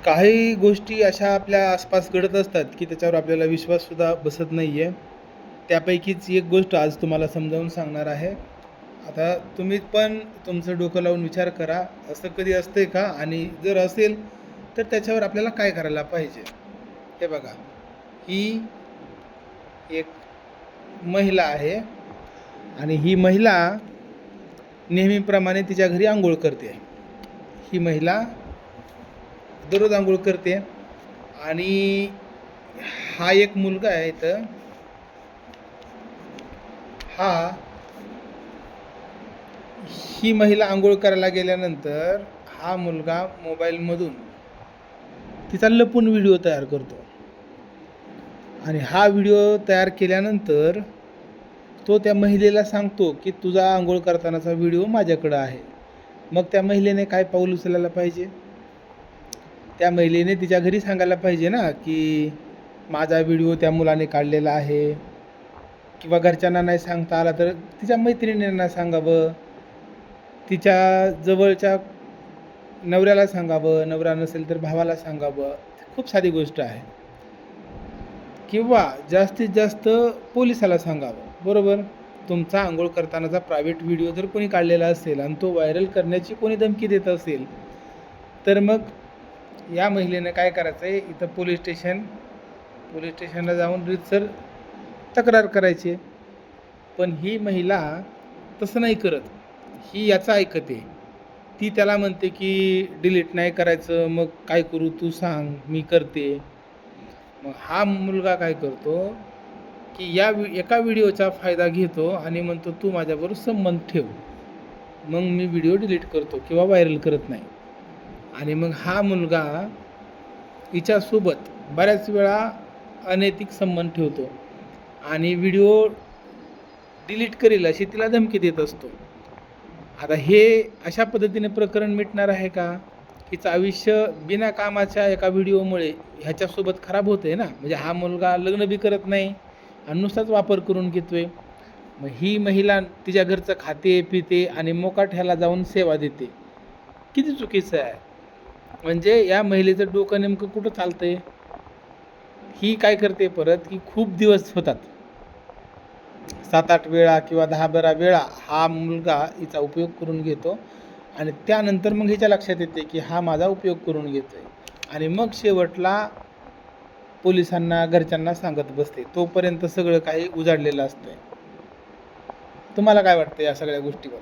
काही गोष्टी अशा आपल्या आसपास घडत असतात की त्याच्यावर आपल्याला विश्वाससुद्धा बसत नाही आहे. त्यापैकीच एक गोष्ट आज तुम्हाला समजावून सांगणार आहे. आता तुम्ही पण तुमचं डोकं लावून विचार करा, असं कधी असतंय का? आणि जर असेल तर त्याच्यावर आपल्याला काय करायला पाहिजे? हे बघा, ही एक महिला आहे आणि ही महिला नेहमीप्रमाणे तिच्या घरी अंघोळ करते. ही महिला दररोज अंघोळ करते आणि हा एक मुलगा आहे इथं. ही महिला अंघोळ करायला गेल्यानंतर हा मुलगा मोबाईलमधून तिचा लपून व्हिडिओ तयार करतो आणि हा व्हिडिओ तयार केल्यानंतर तो त्या महिलेला सांगतो की तुझा अंघोळ करतानाचा व्हिडिओ माझ्याकडं आहे. मग त्या महिलेने काय पाऊल उचलायला पाहिजे? त्या महिलेने तिच्या घरी सांगायला पाहिजे ना की माझा व्हिडिओ त्या मुलाने काढलेला आहे, किंवा घरच्यांना नाही सांगता आला तर तिच्या मैत्रिणींना सांगावं, तिच्या जवळच्या नवऱ्याला सांगावं, नवरा नसेल तर भावाला सांगावं. खूप साधी गोष्ट आहे. किंवा जास्तीत जास्त पोलिसाला सांगावं. बरोबर. तुमचा अंघोळ करतानाचा प्रायव्हेट व्हिडिओ जर कोणी काढलेला असेल आणि तो व्हायरल करण्याची कोणी धमकी देत असेल तर मग या महिलेनं काय करायचं आहे, इथं पोलीस स्टेशनला जाऊन रीतसर तक्रार करायची. पण ही महिला तसं नाही करत. ही याचं ऐकते. ती त्याला म्हणते की डिलीट नाही करायचं, मग काय करू तू सांग, मी करते. मग हा मुलगा काय करतो की या एका व्हिडिओचा फायदा घेतो आणि म्हणतो तू माझ्याबरोबर संबंध ठेव, मग मी व्हिडिओ डिलीट करतो किंवा व्हायरल करत नाही. आणि मग हा मुलगा हिच्यासोबत बऱ्याच वेळा अनैतिक संबंध ठेवतो आणि व्हिडिओ डिलीट करेल अशी तिला धमकी देत असतो. आता हे अशा पद्धतीने प्रकरण मिटणार आहे का? हिचं आयुष्य बिना कामाच्या एका व्हिडिओमुळे ह्याच्यासोबत खराब होतं आहे ना. म्हणजे हा मुलगा लग्न बी करत नाही आणि नुसताच वापर करून घेतो आहे. मग ही महिला तिच्या घरचं खाते पिते आणि मोकाट्याला जाऊन सेवा देते. किती चुकीचं आहे. म्हणजे या महिलेचं डोकं नेमकं कुठं चालतं आहे? ही काय करते परत की खूप दिवस होतात, 7-8 वेळा किंवा 10-12 वेळा हा मुलगा हिचा उपयोग करून घेतो आणि त्यानंतर मग हिच्या लक्षात येते की हा माझा उपयोग करून घेतो आहे आणि मग शेवटला पोलिसांना घरच्यांना सांगत बसते. तोपर्यंत सगळं काही उजाडलेलं असतं. तुम्हाला काय वाटतं या सगळ्या गोष्टीवर?